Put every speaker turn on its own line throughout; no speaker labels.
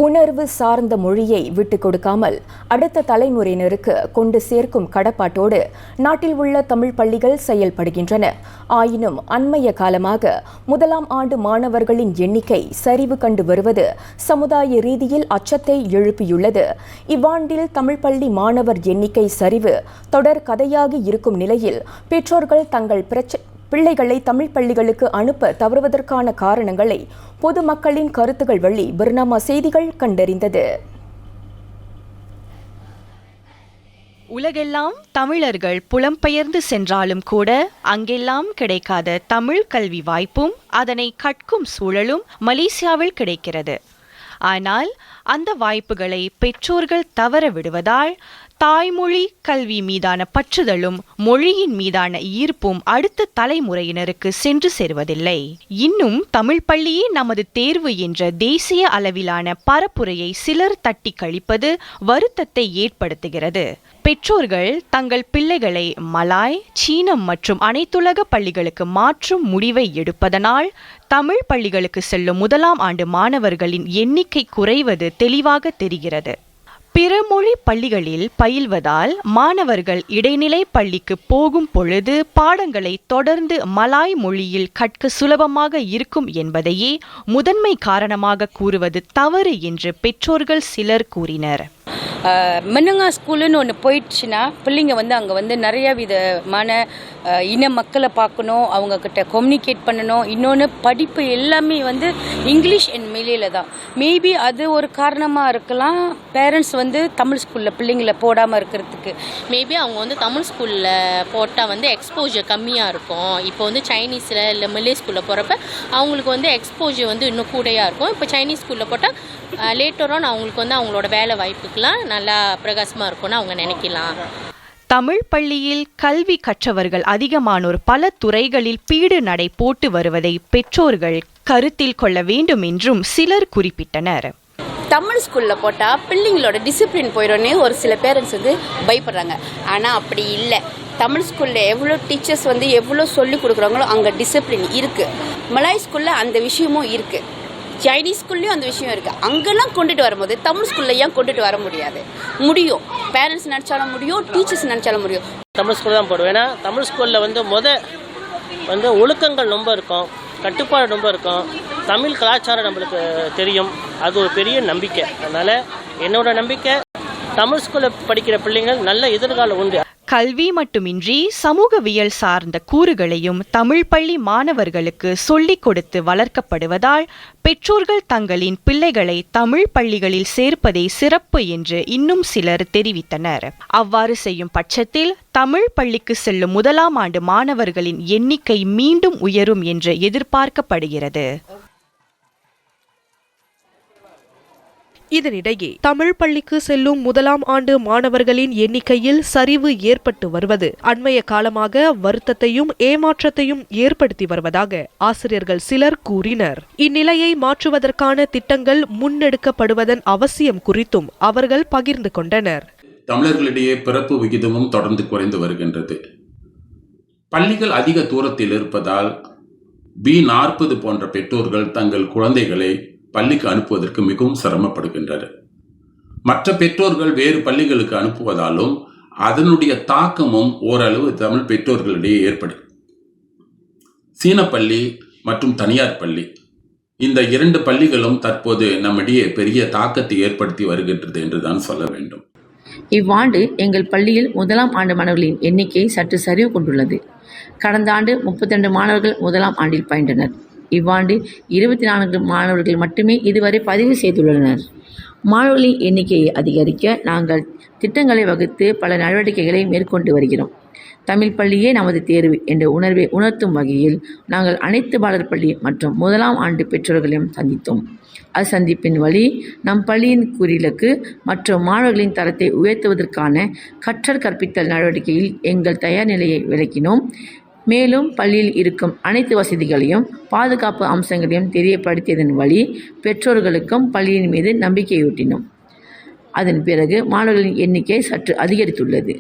உணர்வு சார்ந்த மொழியை விட்டுக் கொடுக்காமல் அடுத்த தலைமுறையினருக்கு கொண்டு சேர்க்கும் கடப்பாட்டோடு நாட்டில் உள்ள தமிழ் பள்ளிகள் செயல்படுகின்றன. ஆயினும் அண்மைய காலமாக முதலாம் ஆண்டு மாணவர்களின் எண்ணிக்கை சரிவு கண்டு வருவது சமுதாய ரீதியில் அச்சத்தை எழுப்பியுள்ளது. இவ்வாண்டில் தமிழ் பள்ளி மாணவர் எண்ணிக்கை சரிவு தொடர் கதையாக இருக்கும் நிலையில் பெற்றோர்கள் தங்கள் பிள்ளைகளை தமிழ் பள்ளிகளுக்கு அனுப்ப தவறுவதற்கான காரணங்களை பொதுமக்களின் கருத்துகள் வழி பர்னாமா செய்திகள் கண்டறிந்தது.
உலகெல்லாம் தமிழர்கள் புலம்பெயர்ந்து சென்றாலும் கூட அங்கெல்லாம் கிடைக்காத தமிழ் கல்வி வாய்ப்பும் அதனை கற்கும் சூழலும் மலேசியாவில் கிடைக்கிறது. ஆனால் அந்த வாய்ப்புகளை பெற்றோர்கள் தவற விடுவதால் தாய்மொழி கல்வி மீதான பற்றுதலும் மொழியின் மீதான ஈர்ப்பும் அடுத்த தலைமுறையினருக்கு சென்று சேருவதில்லை. இன்னும் தமிழ் பள்ளியே நமது தேர்வு என்ற தேசிய அளவிலான பரப்புரையை சிலர் தட்டி கழிப்பது வருத்தத்தை ஏற்படுத்துகிறது. பெற்றோர்கள் தங்கள் பிள்ளைகளை மலாய், சீனம் மற்றும் அனைத்துலக பள்ளிகளுக்கு மாற்றும் முடிவை எடுப்பதனால் தமிழ் பள்ளிகளுக்கு செல்லும் முதலாம் ஆண்டு மாணவர்களின் எண்ணிக்கை குறைவது தெளிவாக தெரிகிறது. பிற மொழி பள்ளிகளில் பயில்வதால் மாணவர்கள் இடைநிலை பள்ளிக்கு போகும் பொழுது பாடங்களை தொடர்ந்து மலாய் மொழியில் கற்க சுலபமாக இருக்கும் என்பதையே முதன்மை காரணமாக கூறுவது தவறு என்று பெற்றோர்கள் சிலர் கூறினர்.
மெனங்கா ஸ்கூலுன்னு ஒன்று போயிடுச்சுன்னா பிள்ளைங்க அங்கே நிறைய விதமான இன மக்களை பார்க்கணும், அவங்கக்கிட்ட கம்யூனிகேட் பண்ணணும். இன்னொன்று படிப்பு எல்லாமே இங்கிலீஷ் அண்ட் மலையில தான். மேபி அது ஒரு காரணமாக இருக்கலாம். பேரண்ட்ஸ் தமிழ் ஸ்கூலில் பிள்ளைங்களை போடாமல் இருக்கிறதுக்கு.
மேபி அவங்க தமிழ் ஸ்கூலில் போட்டால் எக்ஸ்போஜர் கம்மியாக இருக்கும். இப்போ சைனீஸில் இல்லை மலே ஸ்கூலில் போகிறப்ப அவங்களுக்கு எக்ஸ்போஜர் இன்னும் கூடையாக இருக்கும். இப்போ சைனீஸ் ஸ்கூலில் போட்டால் லேட்டர் ஆன் அவங்களுக்கு அவங்களோட வேலை வாய்ப்புக்கெலாம் நல்லா பிரகாசமாக இருக்கும்னு அவங்க நினைக்கலாம்.
தமிழ் பள்ளியில் கல்வி கற்றவர்கள் அதிகமானோர் பல துறைகளில் பீடு நடை போட்டு வருவதை பெற்றோர்கள் கருத்தில் கொள்ள வேண்டும் என்றும் சிலர் குறிப்பிட்டனர்.
தமிழ் ஸ்கூலில் போட்டால் பிள்ளைங்களோட டிசிப்ளின் போயிடும்னு ஒரு சில பேரண்ட்ஸ் பயப்படுறாங்க. ஆனால் அப்படி இல்லை. தமிழ் ஸ்கூலில் எவ்வளோ டீச்சர்ஸ் எவ்வளோ சொல்லிக் கொடுக்குறாங்களோ அங்கே டிசிப்ளின் இருக்குது. மலாய் ஸ்கூலில் அந்த விஷயமும் இருக்குது. சைனீஸ் ஸ்கூல்லையும் அந்த விஷயம் இருக்குது. அங்கெல்லாம் கொண்டுட்டு வரும்போது தமிழ் ஸ்கூலில் ஏன் கொண்டுட்டு வர முடியாது? முடியும். பேரண்ட்ஸ் நினச்சாலும் முடியும், டீச்சர்ஸ் நினச்சாலும் முடியும்.
தமிழ் ஸ்கூல் தான் போடுவேன். ஏன்னா தமிழ் ஸ்கூலில் ஒழுக்கங்கள் ரொம்ப இருக்கும், கட்டுப்பாடு ரொம்ப இருக்கும். தமிழ் கலாச்சாரம் நம்மளுக்கு தெரியும். அது ஒரு பெரிய நம்பிக்கை. அதனால் என்னோட நம்பிக்கை தமிழ் ஸ்கூலில் படிக்கிற பிள்ளைங்கள் நல்ல எதிர்காலம் உண்டு.
கல்வி மட்டுமின்றி சமூகவியல் சார்ந்த கூறுகளையும் தமிழ் பள்ளி மாணவர்களுக்கு சொல்லிக் கொடுத்து வளர்க்கப்படுவதால் பெற்றோர்கள் தங்களின் பிள்ளைகளை தமிழ் பள்ளிகளில் சேர்ப்பதே சிறப்பு என்று இன்னும் சிலர் தெரிவித்தனர். அவ்வாறு செய்யும் பட்சத்தில் தமிழ் பள்ளிக்கு செல்லும் முதலாம் ஆண்டு மாணவர்களின் எண்ணிக்கை மீண்டும் உயரும் என்று எதிர்பார்க்கப்படுகிறது.
இதனிடையே தமிழ் பள்ளிக்கு செல்லும் முதலாம் ஆண்டு மாணவர்களின் எண்ணிக்கையில் சரிவு ஏற்பட்டு வருவது அண்மைய காலமாக வருத்தத்தையும் ஏமாற்றத்தையும் ஏற்படுத்தி வருவதாக ஆசிரியர்கள் சிலர் கூறினர். இந்நிலையை மாற்றுவதற்கான திட்டங்கள் முன்னெடுக்கப்படுவதன் அவசியம் குறித்தும் அவர்கள் பகிர்ந்து கொண்டனர்.
தமிழர்களிடையே பிறப்பு விகிதமும் தொடர்ந்து குறைந்து வருகின்றது. பள்ளிகள் அதிக தூரத்தில் இருப்பதால் B40 போன்ற பெற்றோர்கள் தங்கள் குழந்தைகளை பள்ளிக்கு அனுப்புவதற்கு மிகவும் சிரமப்படுகின்றனர். மற்ற பெற்றோர்கள் வேறு பள்ளிகளுக்கு அனுப்புவதாலும் அதனுடைய தாக்கமும் ஓரளவு தமிழ் பெற்றோர்களிடையே ஏற்படும். சீன பள்ளி மற்றும் தனியார் பள்ளி, இந்த 2 பள்ளிகளும் தற்போது நம்மிடையே பெரிய தாக்கத்தை ஏற்படுத்தி வருகின்றது என்றுதான் சொல்ல வேண்டும்.
இவ்வாண்டு எங்கள் பள்ளியில் முதலாம் ஆண்டு மாணவர்களின் எண்ணிக்கை சற்று சரிவு கொண்டுள்ளது. கடந்த ஆண்டு 32 மாணவர்கள் முதலாம் ஆண்டில் பயின்றனர். இவ்வாண்டு 24 மாணவர்கள் மட்டுமே இதுவரை பதிவு செய்துள்ளனர். மாணவர்களின் எண்ணிக்கையை அதிகரிக்க நாங்கள் திட்டங்களை வகுத்து பல நடவடிக்கைகளை மேற்கொண்டு வருகிறோம். தமிழ் பள்ளியே நமது தேர்வு என்ற உணர்வை உணர்த்தும் வகையில் நாங்கள் அனைத்து பாலர் பள்ளி மற்றும் முதலாம் ஆண்டு பெற்றோர்களையும் சந்தித்தோம். சந்திப்பின் வழி நம் பள்ளியின் குறியிலக்கு மற்றும் மாணவர்களின் தரத்தை உயர்த்துவதற்கான கற்றல் கற்பித்தல் நடவடிக்கையில் எங்கள் தயார் நிலையை விளக்கினோம். மேலும் பள்ளியில் இருக்கும் அனைத்து வசதிகளையும் பாதுகாப்பு அம்சங்களையும் தெரியப்படுத்தியதன் வழி பெற்றோர்களுக்கும் பள்ளியின் மீது நம்பிக்கையூட்டினோம். அதன் பிறகு மாணவர்களின் எண்ணிக்கை சற்று அதிகரித்துள்ளது.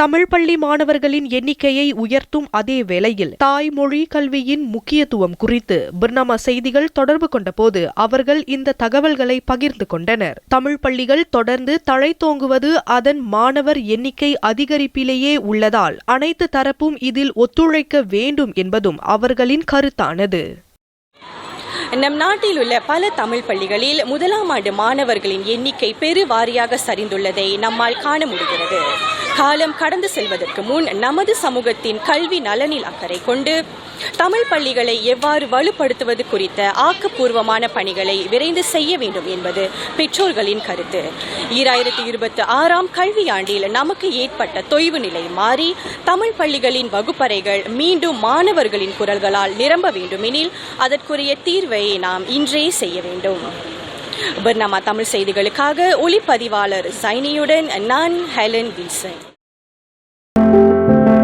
தமிழ் பள்ளி மாணவர்களின் எண்ணிக்கையை உயர்த்தும் அதே வேளையில் தாய்மொழி கல்வியின் முக்கியத்துவம் குறித்து பர்னாமா செய்திகள் தொடர்பு கொண்டபோது அவர்கள் இந்த தகவல்களை பகிர்ந்து கொண்டனர். தமிழ் பள்ளிகள் தொடர்ந்து தழைத்தோங்குவது அதன் மாணவர் எண்ணிக்கை அதிகரிப்பிலேயே உள்ளதால் அனைத்து தரப்பும் இதில் ஒத்துழைக்க வேண்டும் என்பதும் அவர்களின் கருத்தானது.
நம் நாட்டில் உள்ள பல தமிழ் பள்ளிகளில் முதலாம் ஆண்டு மாணவர்களின் எண்ணிக்கை பெருவாரியாக சரிந்துள்ளதை நம்மால் காண முடிகிறது. காலம் கடந்து செல்வதற்கு முன் நமது சமூகத்தின் கல்வி நலனில் அக்கறை கொண்டு தமிழ் பள்ளிகளை எவ்வாறு வலுப்படுத்துவது குறித்த ஆக்கப்பூர்வமான பணிகளை விரைந்து செய்ய வேண்டும் என்பது பெற்றோர்களின் கருத்து. 2026ஆம் கல்வியாண்டில் நமக்கு ஏற்பட்ட தொய்வு நிலை மாறி தமிழ் பள்ளிகளின் வகுப்பறைகள் மீண்டும் மாணவர்களின் குரல்களால் நிரம்ப வேண்டுமெனில் அதற்குரிய தீர்வை நாம் இன்றே செய்ய வேண்டும். பர்னாமா தமிழ் செய்திகளுக்காக ஒளிப்பதிவாளர் சைனியுடன் நான் ஹெலன் வில்சன்.